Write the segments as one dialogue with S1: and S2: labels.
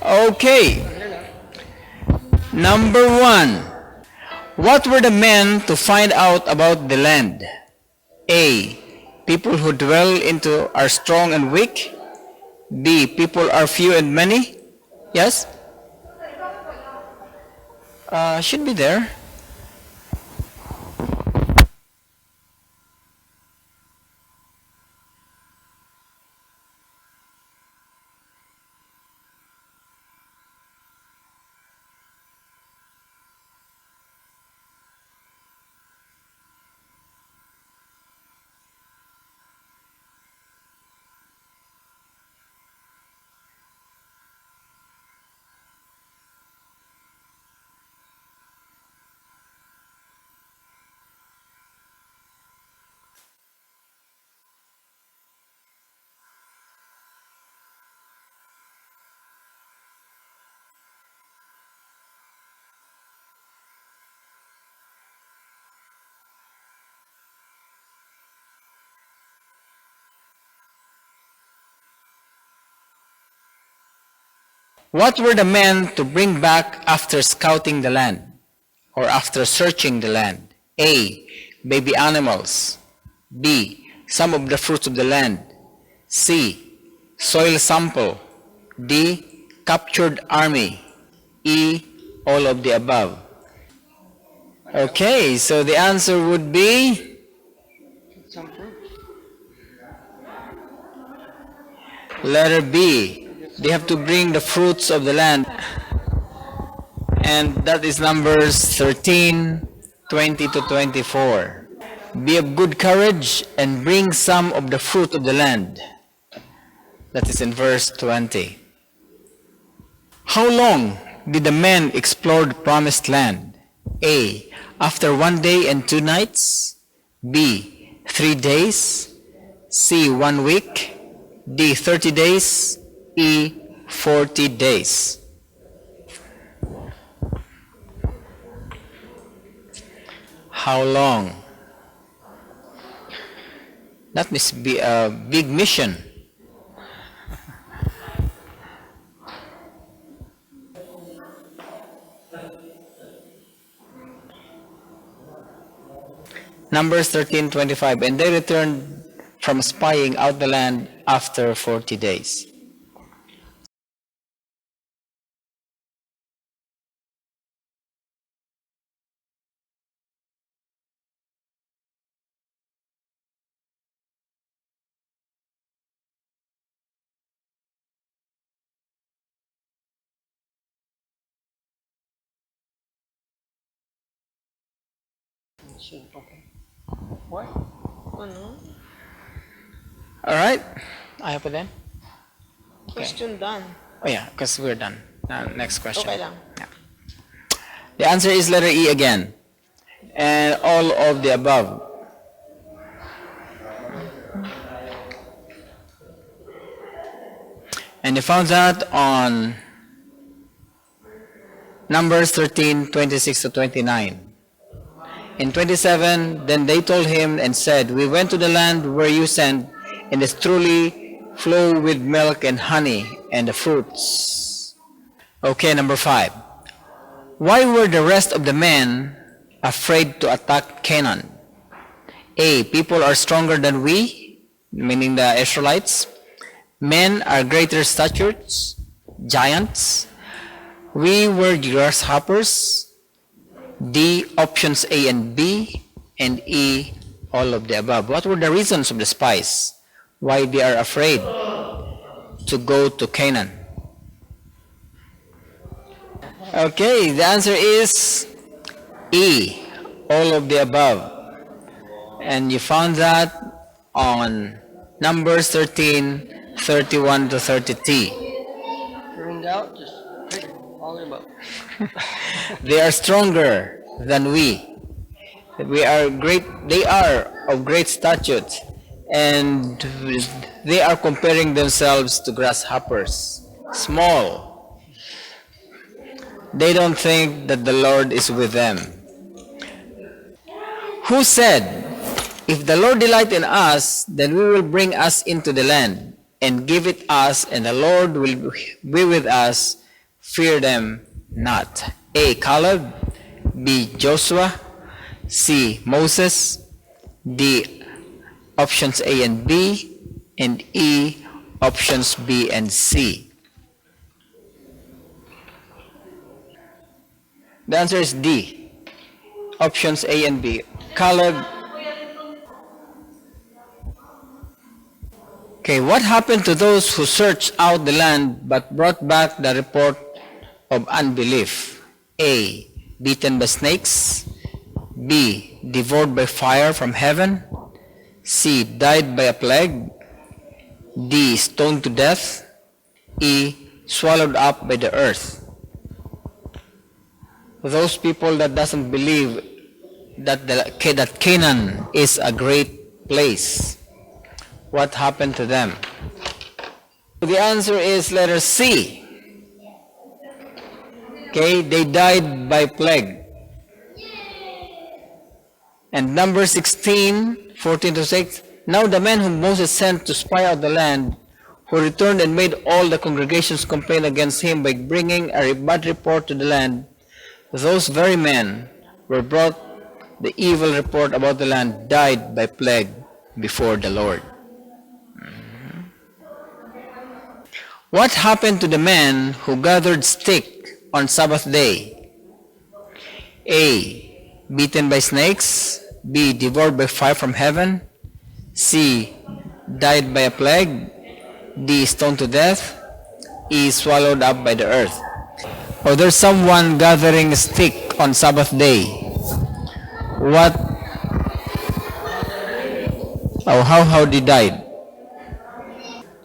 S1: Okay. Number 1. What were the men to find out about the land? A. People who dwell into are strong and weak. B. People are few and many. Yes? Should be there. What were the men to bring back after scouting the land or after searching the land? A. Baby animals. B. Some of the fruits of the land. C. Soil sample. D. Captured army. E. All of the above. Okay, so the answer would be letter B. They have to bring the fruits of the land. And that is Numbers 13, 20 to 24. Be of good courage and bring some of the fruit of the land. That is in verse 20. How long did the men explore the promised land? A. After 1 day and 2 nights. B. 3 days. C. 1 week. D. 30 days. E. 40 days. How long? That must be a big mission. Numbers 13:25. And they returned from spying out the land after 40 days.
S2: Okay. What? Ano?
S1: All right. I hope then.
S2: Question done.
S1: Oh yeah, because we're done. Next question.
S2: Okay lang.
S1: Yeah. The answer is letter E again. And all of the above. And they found that on Numbers 13:26 to 29. In 27, then they told him and said, we went to the land where you sent, and it's truly flow with milk and honey and the fruits. Okay, number 5. Why were the rest of the men afraid to attack Canaan? A. People are stronger than we, meaning the Israelites. Men are greater statures, giants. We were grasshoppers. D. Options A and B. And E. All of the above. What were the reasons of the spies? Why they are afraid to go to Canaan? Okay, the answer is E. All of the above. And you found that on Numbers 13:31 to 30T.
S2: Turned out, just pick all the above.
S1: They are stronger than we. We are great. They are of great stature, and they are comparing themselves to grasshoppers, small. They don't think that the Lord is with them. Who said, if the Lord delight in us, then we will bring us into the land and give it us, and the Lord will be with us. fear them not. A. Caleb, B. Joshua, C. Moses, D. Options A and B, and E. Options B and C. The answer is D. Options A and B. Caleb. Okay, what happened to those who searched out the land but brought back the report of unbelief? A. Beaten by snakes. B. Devoured by fire from heaven. C. Died by a plague. D. Stoned to death. E. Swallowed up by the earth. Those people that doesn't believe that Canaan is a great place, what happened to them? The answer is letter C. Okay, they died by plague. And number 16, 14 to 6, now the men whom Moses sent to spy out the land, who returned and made all the congregations complain against him by bringing a bad report to the land, those very men were brought the evil report about the land, died by plague before the Lord. What happened to the men who gathered stick on Sabbath day? A. Beaten by snakes. B. Devoured by fire from heaven. C. Died by a plague. D. Stoned to death. E. Swallowed up by the earth. Or there's someone gathering a stick on Sabbath day. What? Oh, how they died?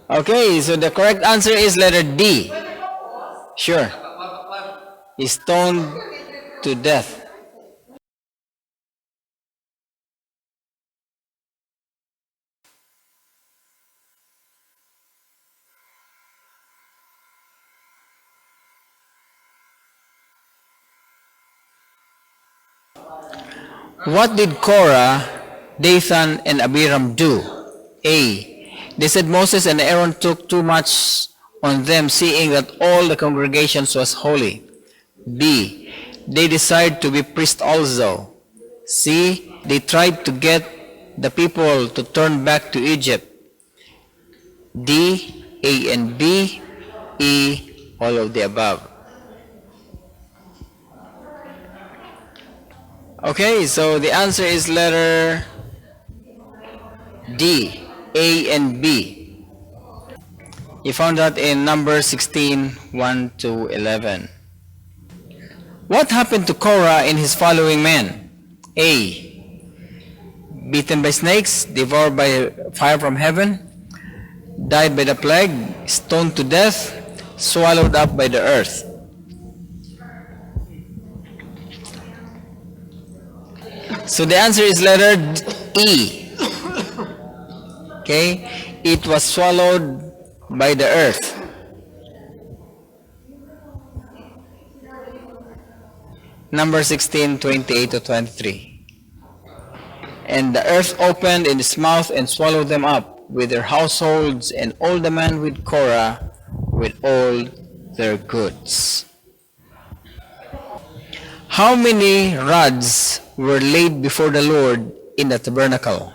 S1: Okay, so the correct answer is letter D. Sure. Is stoned to death. What did Korah, Dathan, and Abiram do? A. They said Moses and Aaron took too much on them, seeing that all the congregations was holy. B. They decided to be priests also. C. They tried to get the people to turn back to Egypt. D. A and B. E. All of the above. Okay, so the answer is letter D, A and B. You found that in number 16, 1 to 11. What happened to Korah and his following men? A. Beaten by snakes, devoured by fire from heaven, died by the plague, stoned to death, swallowed up by the earth. So the answer is letter E. Okay, it was swallowed by the earth. Number 16, 28 to 23. And the earth opened in its mouth and swallowed them up with their households and all the men with Korah with all their goods. How many rods were laid before the Lord in the tabernacle?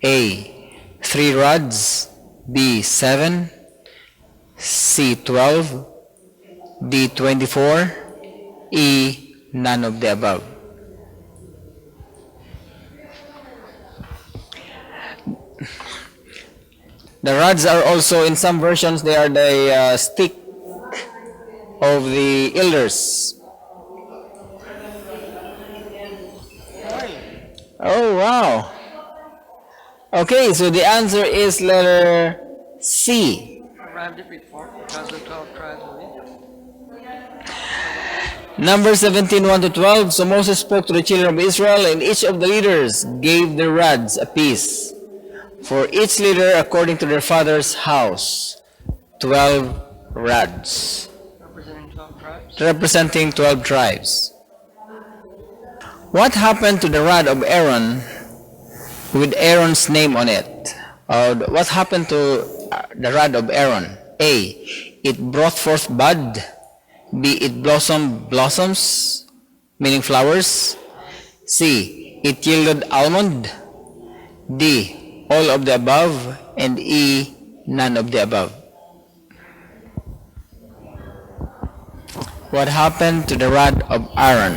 S1: A. 3 rods. B. 7. C. 12. D. 24. E. None of the above. The rods are also, in some versions, they are the stick of the elders. Oh, wow. Okay, so the answer is letter C.
S2: Arrived at before because of 12 tribes of Egypt.
S1: Number 17, 1 to 12. So Moses spoke to the children of Israel, and each of the leaders gave their rods a piece, for each leader according to their father's house. 12 rods.
S2: Representing 12 tribes.
S1: Representing 12 tribes. What happened to the rod of Aaron with Aaron's name on it? What happened to the rod of Aaron? A. It brought forth bud. B. It blossoms, meaning flowers. C. It yielded almond. D. All of the above. And E. None of the above. What happened to the rod of Aaron?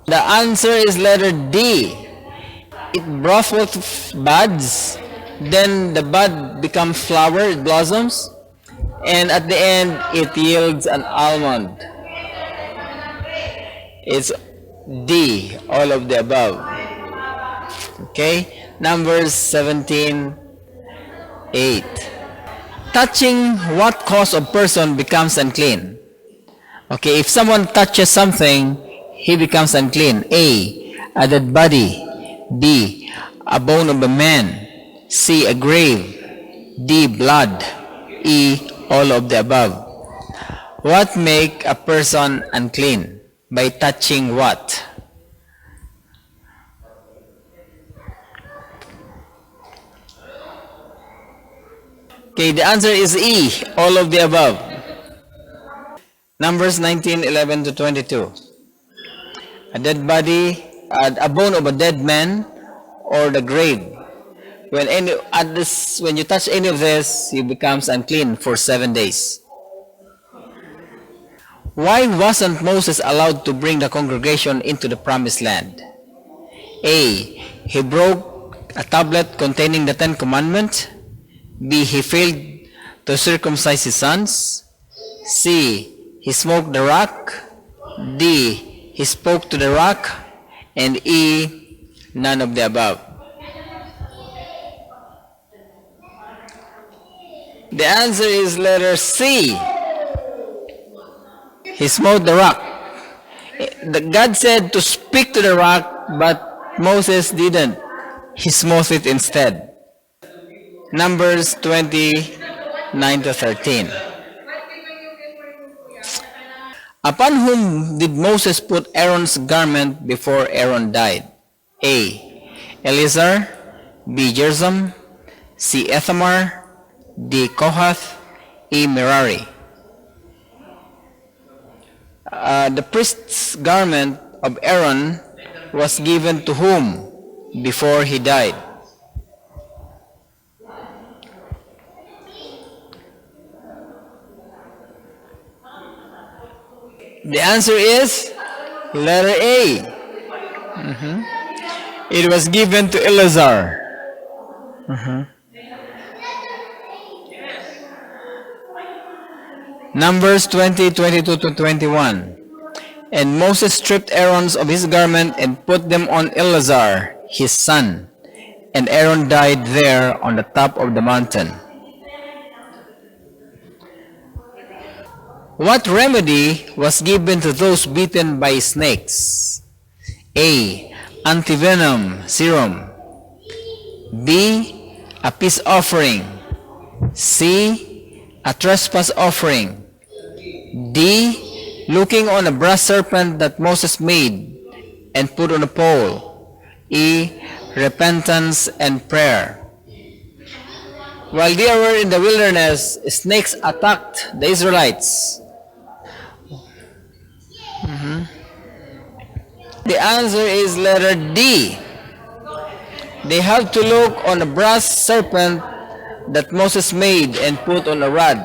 S1: The answer is letter D. It brought forth buds, then the bud becomes flower, it blossoms, and at the end it yields an almond. It's D, all of the above. Okay, Numbers 17:8. Touching what cause of person becomes unclean? Okay, if someone touches something, he becomes unclean. A. A dead body. B. A bone of a man. C. A grave. D. Blood. E. All of the above. What make a person unclean? By touching what? Okay, the answer is E. All of the above. Numbers 19:11 to 22. A dead body, a bone of a dead man, or the grave. When you touch any of this, you becomes unclean for 7 days. Why wasn't Moses allowed to bring the congregation into the promised land? A. He broke a tablet containing the Ten Commandments. B. He failed to circumcise his sons. C. He smoked the rock. D. He spoke to the rock. And E. None of the above. The answer is letter C. He smote the rock. God said to speak to the rock, but Moses didn't. He smote it instead. Numbers 29 to 13. Upon whom did Moses put Aaron's garment before Aaron died? A. Eleazar. B. Gershom. C. Ithamar. D. Kohath. E. Merari. The priest's garment of Aaron was given to whom before he died? The answer is letter A. It was given to Eleazar. Numbers 20:22 to 21. And Moses stripped Aaron of his garment and put them on Eleazar, his son. And Aaron died there on the top of the mountain. What remedy was given to those bitten by snakes? A. Antivenom serum. B. A peace offering. C. A trespass offering. D. Looking on a brass serpent that Moses made and put on a pole. E. Repentance and prayer. While they were in the wilderness, snakes attacked the Israelites. The answer is letter D. They have to look on a brass serpent that Moses made and put on a rod.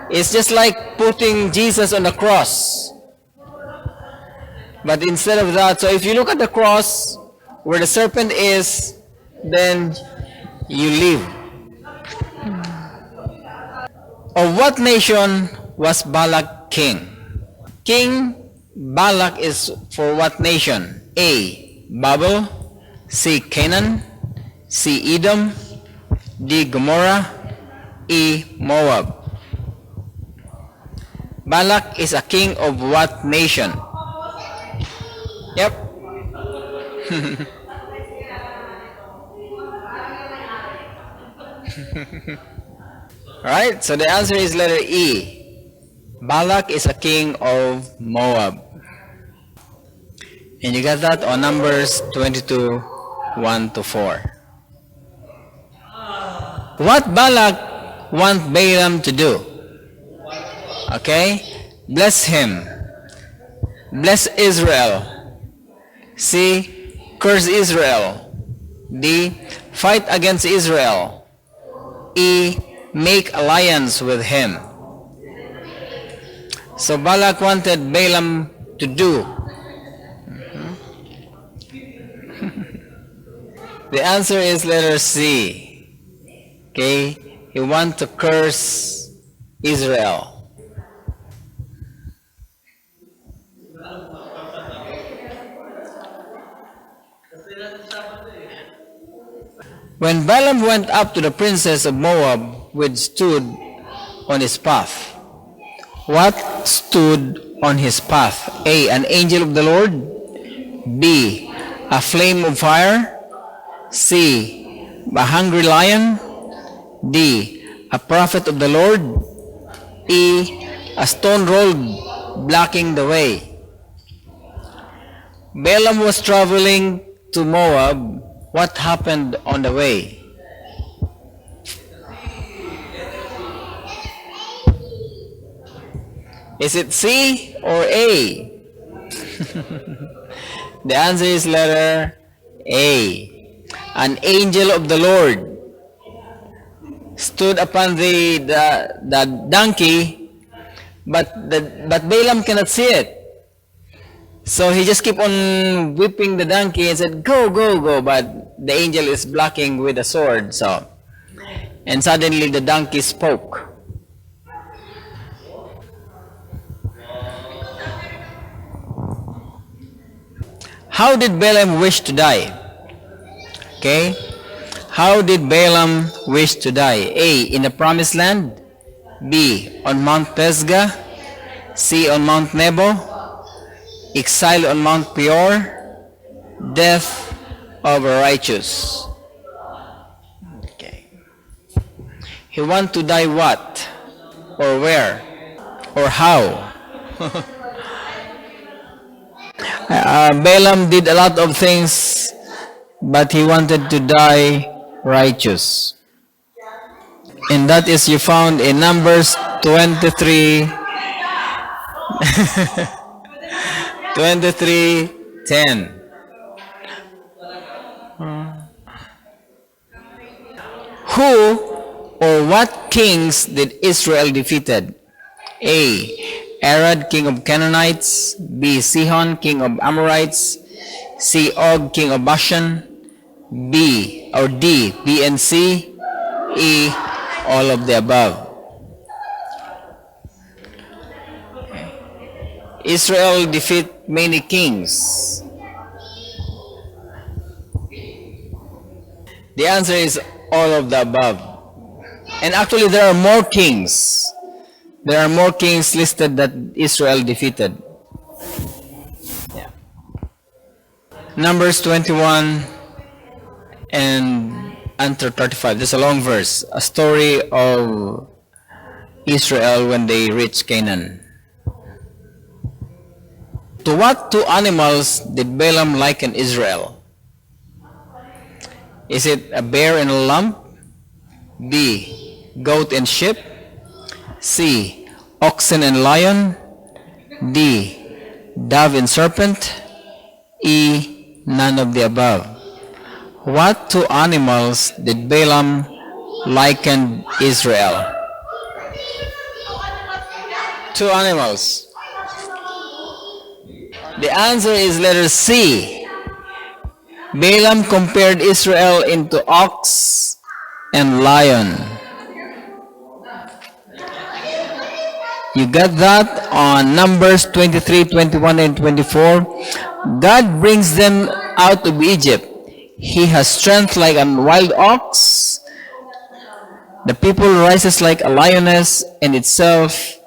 S1: It's just like putting Jesus on the cross. But instead of that, so if you look at the cross where the serpent is, then you live. Of what nation was Balak king? King Balak is for what nation? A. Babel. C. Canaan. C. Edom. D. Gomorrah. E. Moab. Balak is a king of what nation? Yep. Alright, so the answer is letter E. Balak is a king of Moab. And you got that on Numbers 22, 1 to 4. What Balak want Balaam to do? Okay? Bless him. Bless Israel. C. Curse Israel. D. Fight against Israel. E. Make alliance with him. So Balak wanted Balaam to do. The answer is letter C. Okay? He wants to curse Israel. When Balaam went up to the princess of Moab, which stood on his path, what stood on his path? A. An angel of the Lord. B. A flame of fire. C. A hungry lion. D. A prophet of the Lord. E. A stone rolled blocking the way. Balaam was traveling to Moab. What happened on the way? Is it C or A? The answer is letter A. An angel of the Lord stood upon the donkey, but Balaam cannot see it. So he just kept on whipping the donkey and said, "Go, go, go!" But the angel is blocking with a sword. And suddenly the donkey spoke. How did Balaam wish to die? Okay. How did Balaam wish to die? A. In the promised land. B. On Mount Pisgah. C. On Mount Nebo. Exile on Mount Peor. Death of a righteous. Okay. He want to die what? Or where? Or how? Balaam did a lot of things, but he wanted to die righteous. And that is you found in Numbers 23, 23:10. Who or what kings did Israel defeated? A. Arad, king of Canaanites. B. Sihon, king of Amorites. C. Og, king of Bashan. B. Or D. B and C. E. All of the above. Israel defeat many kings. The answer is all of the above. And actually there are more kings. There are more kings listed that Israel defeated. Yeah. Numbers 21 and until 35. There's a long verse. A story of Israel when they reached Canaan. To what two animals did Balaam liken Israel? Is it a bear and a lamb? B. Goat and sheep? C. Oxen and lion? D. Dove and serpent? E. None of the above. What two animals did Balaam liken Israel? Two animals. The answer is letter C. Balaam compared Israel into ox and lion. You got that on Numbers 23, 21, and 24. God brings them out of Egypt. He has strength like a wild ox. The people rises like a lioness and itself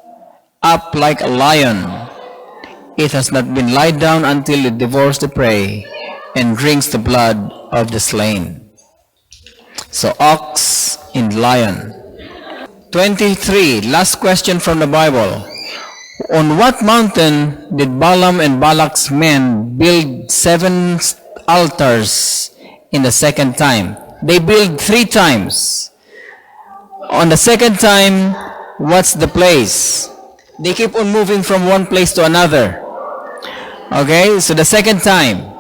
S1: up like a lion. It has not been lied down until it devours the prey and drinks the blood of the slain. So ox and lion. 23, last question from the Bible. On what mountain did Balaam and Balak's men build 7 altars in the second time? They built 3 times. On the second time, what's the place? They keep on moving from one place to another. Okay, so the second time,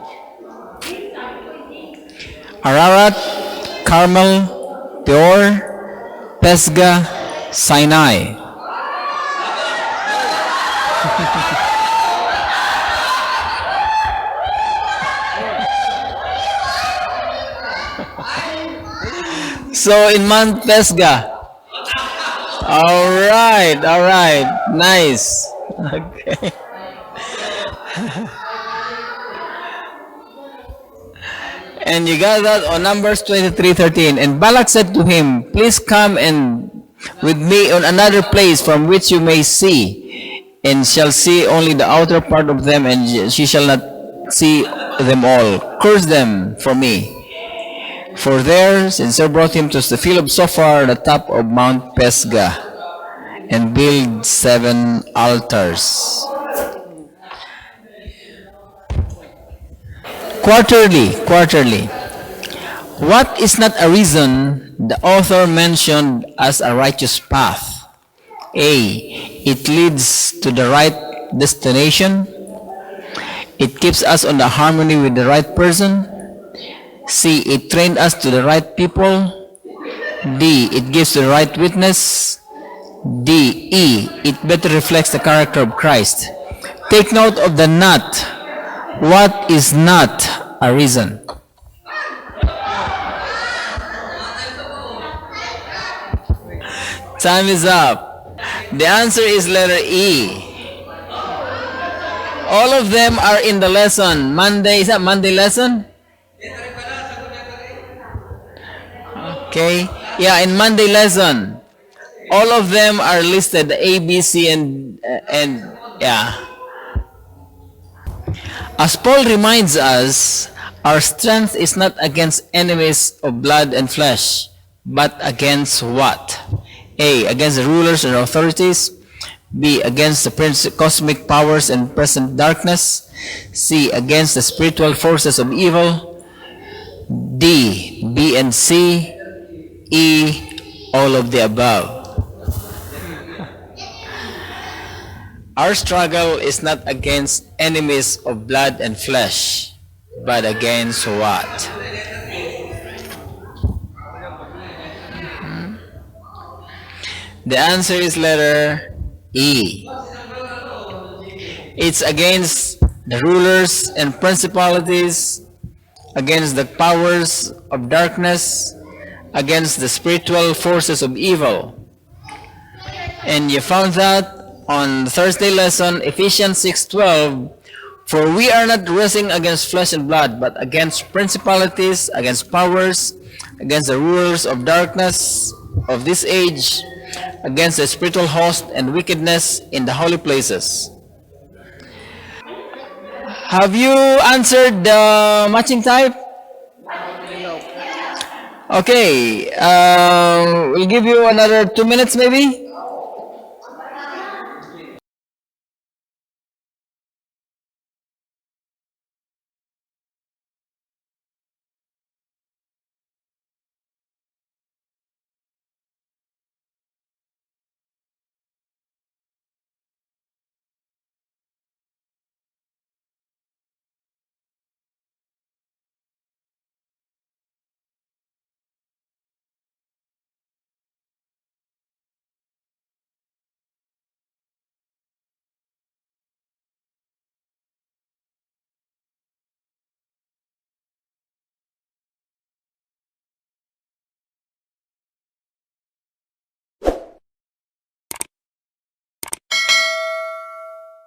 S1: Ararat, Carmel, Peor, Pisgah, Sinai. So in Mount Pisgah. All right, nice. Okay. And you got that on Numbers 23:13. And Balak said to him, please come and with me on another place from which you may see, and shall see only the outer part of them, and she shall not see them all. Curse them for me. For there, Sisera brought him to the field of Sophar, the top of Mount Pisgah, and built 7 altars. Quarterly. What is not a reason the author mentioned as a righteous path? A. It leads to the right destination. It keeps us on the harmony with the right person. C. It trained us to the right people. D. It gives the right witness. D. E. It better reflects the character of Christ. Take note of the not. What is not a reason? Time is up. The answer is letter E. All of them are in the lesson. Monday, is that Monday lesson? Okay. Yeah, in Monday lesson. All of them are listed, the A, B, C, and yeah. As Paul reminds us, our strength is not against enemies of blood and flesh, but against what? A. Against the rulers and authorities. B. Against the cosmic powers and present darkness. C. Against the spiritual forces of evil. D. B and C. E. All of the above. Our struggle is not against enemies of blood and flesh, but against what? The answer is letter E. It's against the rulers and principalities, against the powers of darkness, against the spiritual forces of evil. And you found that on the Thursday lesson, Ephesians 6:12, for we are not wrestling against flesh and blood, but against principalities, against powers, against the rulers of darkness of this age, against the spiritual host and wickedness in the holy places. Have you answered the matching type? Okay, we'll give you another 2 minutes maybe.